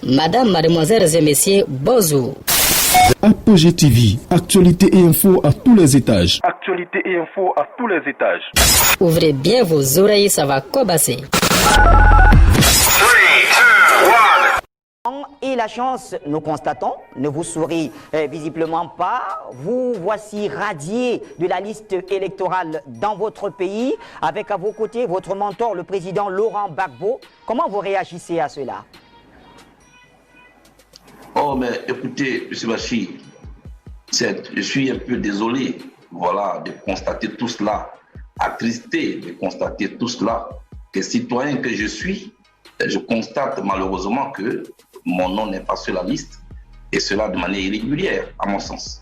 Madame, mademoiselles et messieurs, bonjour. Apogée TV, actualité et info à tous les étages. Actualité et info à tous les étages. Ouvrez bien vos oreilles, ça va cobasser. Et la chance, nous constatons, ne vous sourit visiblement pas. Vous voici radié de la liste électorale dans votre pays, avec à vos côtés votre mentor, le président Laurent Gbagbo. Comment vous réagissez à cela? Oh, mais écoutez, M. Bachir, je suis un peu désolé, voilà, de constater tout cela, attristé de constater tout cela. Que citoyen que je suis, je constate malheureusement que mon nom n'est pas sur la liste, et cela de manière irrégulière, à mon sens.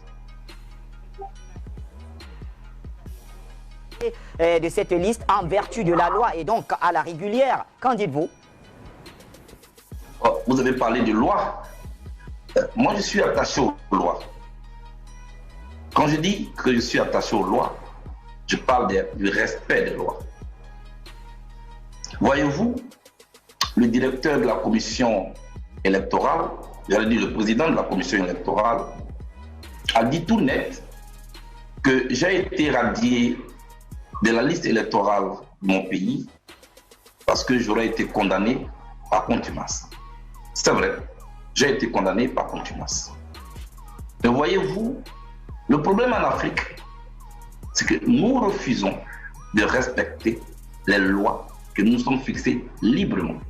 De cette liste en vertu de la loi et donc à la régulière, qu'en dites-vous? Oh, vous avez parlé de loi. Moi, je suis attaché aux lois. Quand je dis que je suis attaché aux lois, je parle du respect des lois. Voyez-vous, le directeur de la commission électorale, j'allais dire le président de la commission électorale, a dit tout net que j'ai été radié de la liste électorale de mon pays parce que j'aurais été condamné par contumace. C'est vrai. J'ai été condamné par contumace. Mais voyez-vous, le problème en Afrique, c'est que nous refusons de respecter les lois que nous sommes fixées librement.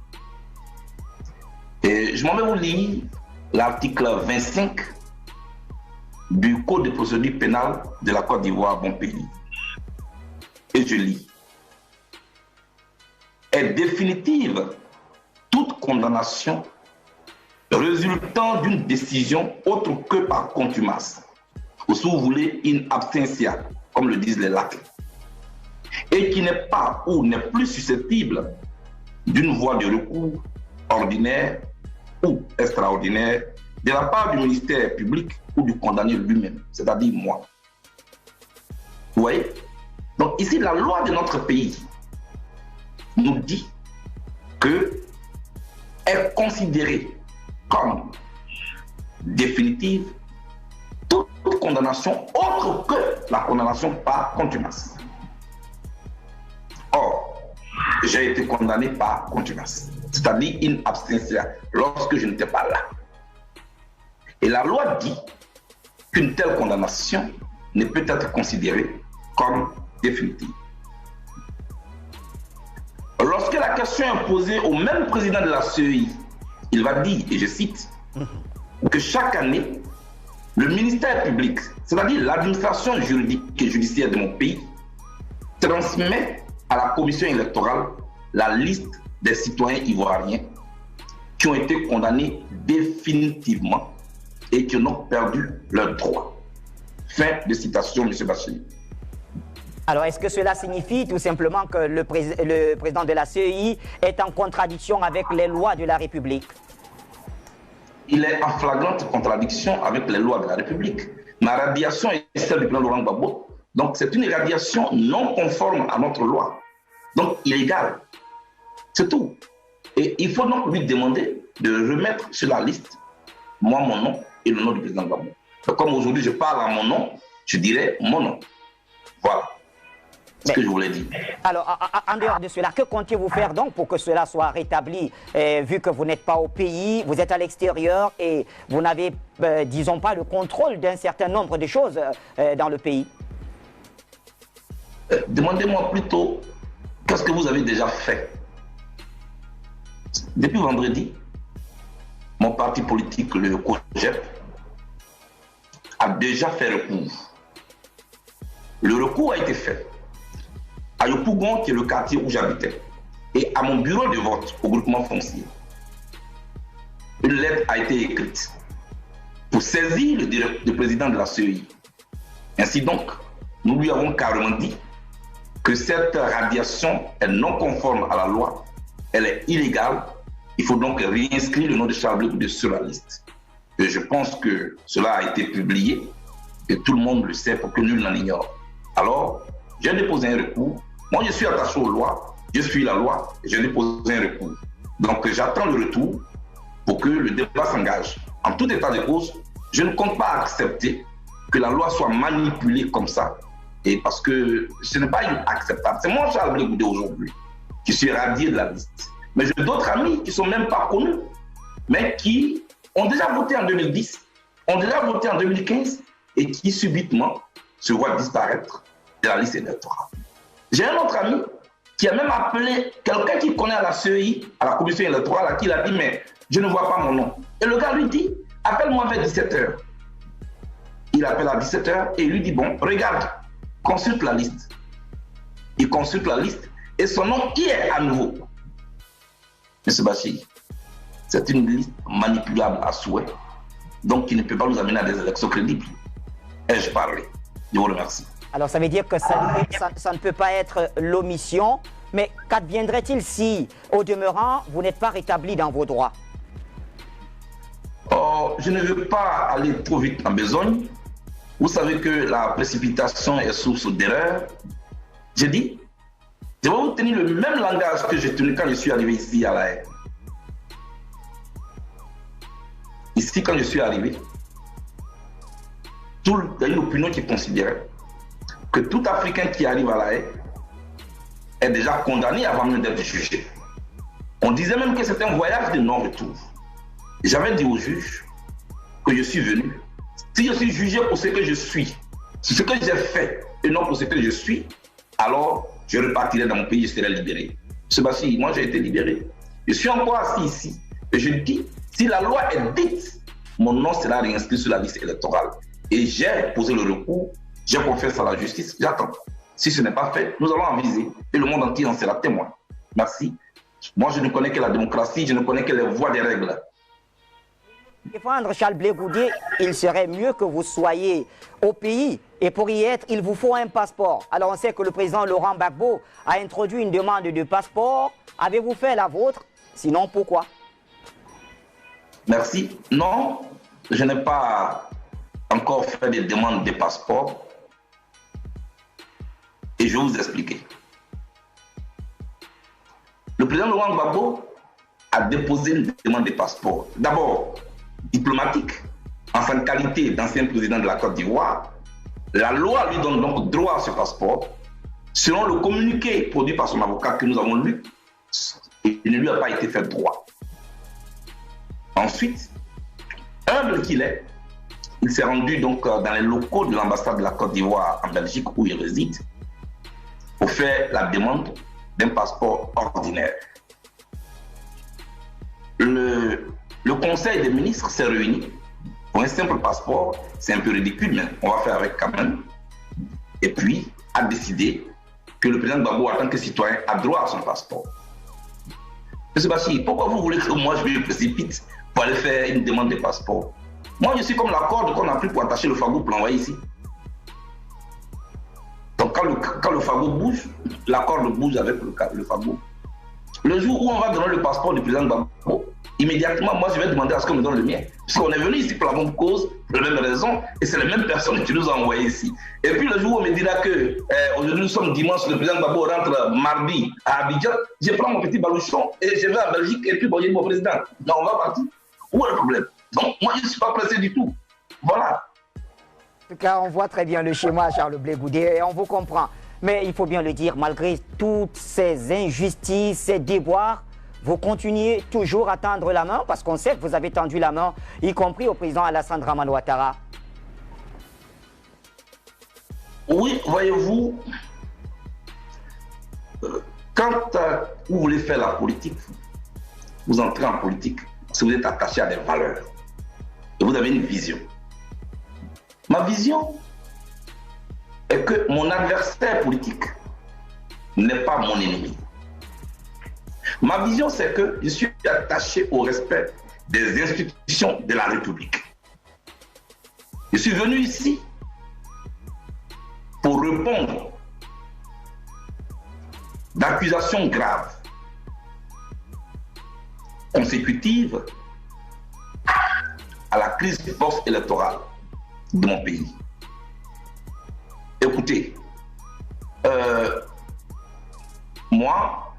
Et je m'en vais vous lire l'article 25 du Code de procédure pénale de la Côte d'Ivoire, bon pays. Et je lis. Est définitive toute condamnation résultant d'une décision autre que par contumace, ou si vous voulez, in absentia, comme le disent les lacs, et qui n'est pas ou n'est plus susceptible d'une voie de recours ordinaire ou extraordinaire de la part du ministère public ou du condamné lui-même, c'est-à-dire moi. Vous voyez? Donc ici, la loi de notre pays nous dit que est considérée comme définitive toute condamnation autre que la condamnation par contumace. Or, j'ai été condamné par contumace, c'est-à-dire in absentia, lorsque je n'étais pas là. Et la loi dit qu'une telle condamnation ne peut être considérée comme définitive. Lorsque la question est posée au même président de la CEI, il va dire, et je cite, que chaque année, le ministère public, c'est-à-dire l'administration juridique et judiciaire de mon pays, transmet à la commission électorale la liste des citoyens ivoiriens qui ont été condamnés définitivement et qui ont perdu leurs droits. Fin de citation, M. Bachir. Alors, est-ce que cela signifie tout simplement que le président de la CEI est en contradiction avec les lois de la République? Il est en flagrante contradiction avec les lois de la République. Ma radiation est celle du président Laurent Gbagbo. Donc, c'est une radiation non conforme à notre loi. Donc, illégale. C'est tout. Et il faut donc lui demander de remettre sur la liste, moi, mon nom et le nom du président Gbagbo. Comme aujourd'hui, je parle à mon nom, je dirais mon nom. Voilà. C'est ce que je voulais dire. Alors, en dehors de cela, que comptez-vous faire donc pour que cela soit rétabli, vu que vous n'êtes pas au pays, vous êtes à l'extérieur et vous n'avez, disons pas, le contrôle d'un certain nombre de choses dans le pays? Demandez-moi plutôt, qu'est-ce que vous avez déjà fait? Depuis vendredi, mon parti politique, le COJEP, a déjà fait recours. Le recours a été fait à Yopougon, qui est le quartier où j'habitais, et à mon bureau de vote au groupement foncier. Une lettre a été écrite pour saisir le président de la CEI. Ainsi donc, nous lui avons carrément dit que cette radiation est non conforme à la loi, elle est illégale, il faut donc réinscrire le nom de Charles Blé sur la liste. Et je pense que cela a été publié et tout le monde le sait pour que nul n'en ignore. Alors, j'ai déposé un recours. Moi, je suis attaché aux lois, je suis la loi, et j'ai déposé un recours. Donc, j'attends le retour pour que le débat s'engage. En tout état de cause, je ne compte pas accepter que la loi soit manipulée comme ça, et parce que ce n'est pas acceptable. C'est moi, Charles Blé Goudé, aujourd'hui, qui suis radié de la liste. Mais j'ai d'autres amis qui ne sont même pas connus, mais qui ont déjà voté en 2010, ont déjà voté en 2015, et qui subitement se voient disparaître de la liste électorale. J'ai un autre ami qui a même appelé quelqu'un qui connaît à la CEI, à la commission électorale, à qui il a dit, mais je ne vois pas mon nom. Et le gars lui dit, appelle-moi vers 17h. Il appelle à 17h et il lui dit, bon, regarde, consulte la liste. Il consulte la liste et son nom y est à nouveau. M. Bachir, c'est une liste manipulable à souhait, donc qui ne peut pas nous amener à des élections crédibles. Ai-je parlé? Je vous remercie. Alors ça veut dire que ça ne peut pas être l'omission, mais qu'adviendrait-il si, au demeurant, vous n'êtes pas rétabli dans vos droits? Oh, je ne veux pas aller trop vite en besogne. Vous savez que la précipitation est source d'erreur. J'ai dit, je vais vous tenir le même langage que j'ai tenu quand je suis arrivé ici à La Haye. Ici, quand je suis arrivé, il y a une opinion qui considérait que tout Africain qui arrive à La Haye est déjà condamné avant même d'être jugé. On disait même que c'est un voyage de non-retour. J'avais dit au juge que je suis venu. Si je suis jugé pour ce que je suis, ce que j'ai fait et non pour ce que je suis, alors je repartirai dans mon pays, je serai libéré. Sébastien, moi j'ai été libéré. Je suis encore assis ici et je dis, si la loi est dite, mon nom sera réinscrit sur la liste électorale. Et j'ai posé le recours, j'ai confiance à la justice, j'attends. Si ce n'est pas fait, nous allons aviser et le monde entier en sera témoin. Merci. Moi je ne connais que la démocratie, je ne connais que les voies des règles. Défendre Charles Blé Goudé, il serait mieux que vous soyez au pays. Et pour y être, il vous faut un passeport. Alors on sait que le président Laurent Gbagbo a introduit une demande de passeport. Avez-vous fait la vôtre? Sinon, pourquoi? Merci. Non, je n'ai pas encore fait de demande de passeport. Et je vais vous expliquer. Le président Laurent Gbagbo a déposé une demande de passeport. D'abord, diplomatique, en sa qualité d'ancien président de la Côte d'Ivoire. La loi lui donne donc droit à ce passeport. Selon le communiqué produit par son avocat que nous avons lu, il ne lui a pas été fait droit. Ensuite, humble qu'il est, il s'est rendu donc dans les locaux de l'ambassade de la Côte d'Ivoire en Belgique où il réside pour faire la demande d'un passeport ordinaire. Le conseil des ministres s'est réuni pour un simple passeport. C'est un peu ridicule, mais on va faire avec quand même. Et puis, a décidé que le président Gbagbo, en tant que citoyen, a droit à son passeport. Monsieur Bachir, pourquoi vous voulez que moi je me précipite pour aller faire une demande de passeport? Moi, je suis comme la corde qu'on a pris pour attacher le fagot pour l'envoyer ici. Donc, quand le fagot bouge, la corde bouge avec le fagot. Le jour où on va donner le passeport du président Gbagbo, immédiatement, moi, je vais demander à ce qu'on me donne le mien. Parce qu'on est venu ici pour la même cause, pour la même raison, et c'est les mêmes personnes qui nous ont envoyés ici. Et puis, le jour où on me dira que aujourd'hui, nous sommes dimanche, le président Gbagbo rentre mardi à Abidjan, je prends mon petit baluchon et je vais en Belgique, et puis bon, je dis mon président, non, on va partir. Où est le problème? Donc, moi, je ne suis pas pressé du tout. Voilà. En tout cas, on voit très bien le schéma, Charles Blé Goudé, et on vous comprend. Mais il faut bien le dire, malgré toutes ces injustices, ces déboires, vous continuez toujours à tendre la main, parce qu'on sait que vous avez tendu la main, y compris au président Alassane Dramane Ouattara. Oui, voyez-vous, quand vous voulez faire la politique, vous entrez en politique, si vous êtes attaché à des valeurs, et vous avez une vision. Ma vision est que mon adversaire politique n'est pas mon ennemi. Ma vision, c'est que je suis attaché au respect des institutions de la République. Je suis venu ici pour répondre d'accusations graves, consécutives à la crise post-électorale de mon pays. Écoutez, moi,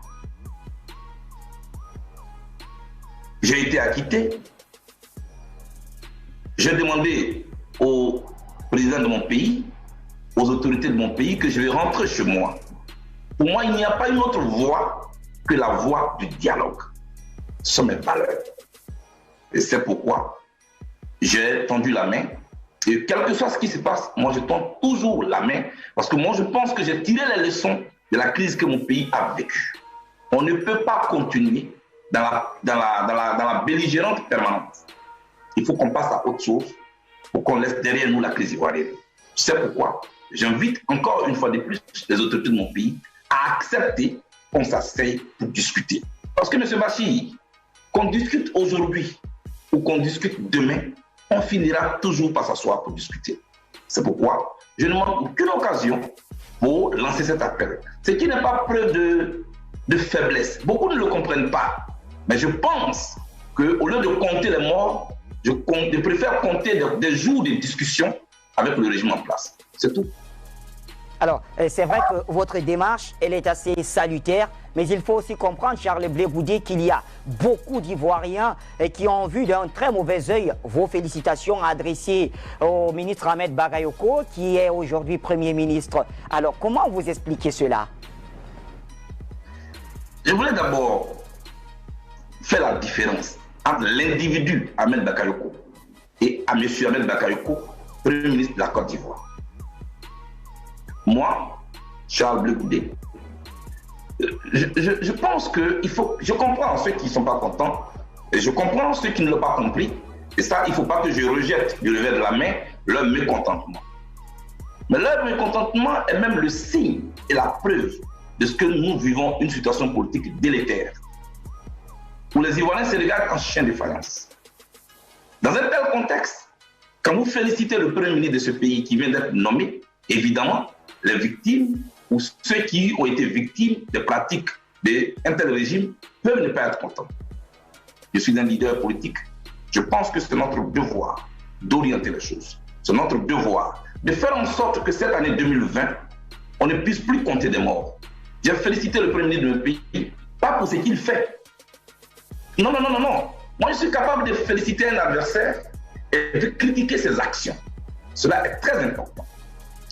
J'ai été acquitté. J'ai demandé au président de mon pays, aux autorités de mon pays, que je vais rentrer chez moi. Pour moi, il n'y a pas une autre voie que la voie du dialogue. Ce sont mes valeurs. Et c'est pourquoi j'ai tendu la main. Et quel que soit ce qui se passe, moi je tends toujours la main. Parce que moi je pense que j'ai tiré les leçons de la crise que mon pays a vécue. On ne peut pas continuer dans la belligérante permanente. Il faut qu'on passe à autre chose pour qu'on laisse derrière nous la crise ivoirienne. C'est pourquoi j'invite encore une fois de plus les autorités de mon pays à accepter qu'on s'asseye pour discuter. Parce que M. Bachir, qu'on discute aujourd'hui ou qu'on discute demain, on finira toujours par s'asseoir pour discuter. C'est pourquoi je ne manque aucune occasion pour lancer cet appel. Ce qui n'est pas preuve de faiblesse. Beaucoup ne le comprennent pas. Mais je pense qu'au lieu de compter les morts, je préfère compter des jours de discussion avec le régime en place. C'est tout. Alors, c'est vrai que votre démarche, elle est assez salutaire, mais il faut aussi comprendre, Charles Blé Goudé, qu'il y a beaucoup d'Ivoiriens qui ont vu d'un très mauvais œil vos félicitations adressées au ministre Ahmed Bagayoko, qui est aujourd'hui Premier ministre. Alors, comment vous expliquez cela? Je voulais d'abord faire la différence entre l'individu Ahmed Bagayoko et M. Ahmed Bagayoko, Premier ministre de la Côte d'Ivoire. Moi, Charles Blé Goudé, je pense que je comprends ceux qui ne sont pas contents et je comprends ceux qui ne l'ont pas compris. Et ça, il ne faut pas que je rejette du revers de la main leur mécontentement. Mais leur mécontentement est même le signe et la preuve de ce que nous vivons une situation politique délétère, où les Ivoiriens se regardent en chien de faïence. Dans un tel contexte, quand vous félicitez le Premier ministre de ce pays qui vient d'être nommé, évidemment, les victimes ou ceux qui ont été victimes des pratiques d'un tel régime peuvent ne pas être contents. Je suis un leader politique. Je pense que c'est notre devoir d'orienter les choses. C'est notre devoir de faire en sorte que cette année 2020, on ne puisse plus compter des morts. J'ai félicité le Premier ministre de mon pays, pas pour ce qu'il fait. Non. Moi, je suis capable de féliciter un adversaire et de critiquer ses actions. Cela est très important.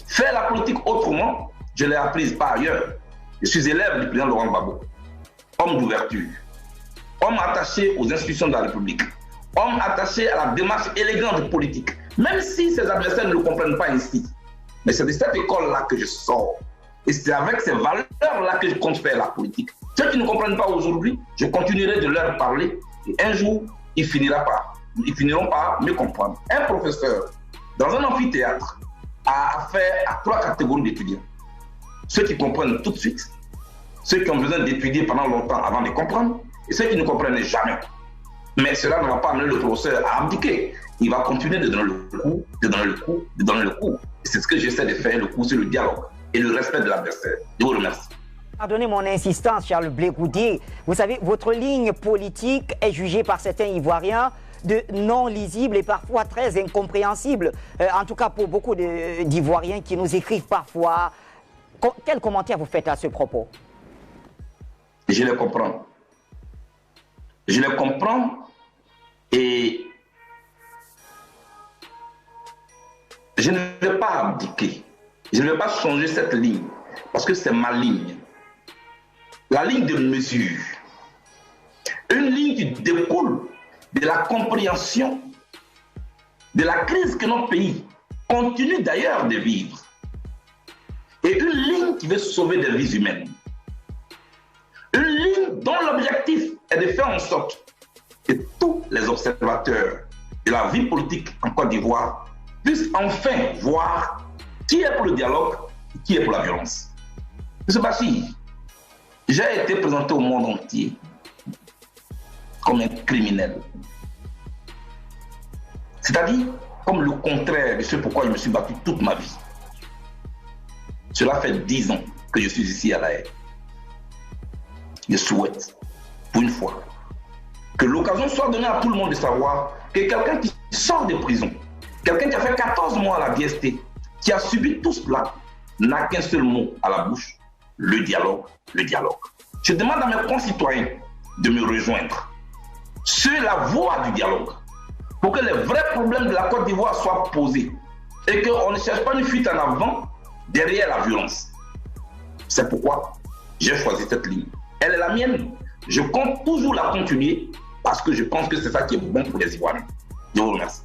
Faire la politique autrement, je l'ai apprise par ailleurs. Je suis élève du président Laurent Gbagbo, homme d'ouverture, homme attaché aux institutions de la République, homme attaché à la démarche élégante politique, même si ses adversaires ne le comprennent pas ainsi. Mais c'est de cette école-là que je sors. Et c'est avec ces valeurs-là que je compte faire la politique. Ceux qui ne comprennent pas aujourd'hui, je continuerai de leur parler et un jour, ils finiront par me comprendre. Un professeur, dans un amphithéâtre, a affaire à 3 catégories d'étudiants. Ceux qui comprennent tout de suite, ceux qui ont besoin d'étudier pendant longtemps avant de comprendre, et ceux qui ne comprennent jamais. Mais cela ne va pas amener le professeur à abdiquer. Il va continuer de donner le coup, de donner le coup. Et c'est ce que j'essaie de faire, le coup sur le dialogue et le respect de l'adversaire. Je vous remercie. Pardonnez mon insistance, Charles Blé Goudé. Vous savez, votre ligne politique est jugée par certains Ivoiriens de non lisible et parfois très incompréhensible. En tout cas pour beaucoup d'Ivoiriens qui nous écrivent parfois. Quel commentaire vous faites à ce propos? Je les comprends. Je les comprends et je ne vais pas abdiquer. Je ne vais pas changer cette ligne parce que c'est ma ligne. La ligne de mesure. Une ligne qui découle de la compréhension de la crise que notre pays continue d'ailleurs de vivre. Et une ligne qui veut sauver des vies humaines. Une ligne dont l'objectif est de faire en sorte que tous les observateurs de la vie politique en Côte d'Ivoire puissent enfin voir qui est pour le dialogue et qui est pour la violence. M. Bachir, j'ai été présenté au monde entier comme un criminel. C'est-à-dire comme le contraire de ce pourquoi je me suis battu toute ma vie. Cela fait 10 ans que je suis ici à La Haye. Je souhaite, pour une fois, que l'occasion soit donnée à tout le monde de savoir que quelqu'un qui sort de prison, quelqu'un qui a fait 14 mois à la DST, qui a subi tout cela, n'a qu'un seul mot à la bouche, le dialogue, le dialogue. Je demande à mes concitoyens de me rejoindre. sur la voie du dialogue, pour que les vrais problèmes de la Côte d'Ivoire soient posés et qu'on ne cherche pas une fuite en avant derrière la violence. C'est pourquoi j'ai choisi cette ligne. Elle est la mienne. Je compte toujours la continuer parce que je pense que c'est ça qui est bon pour les Ivoiriens. Je vous remercie.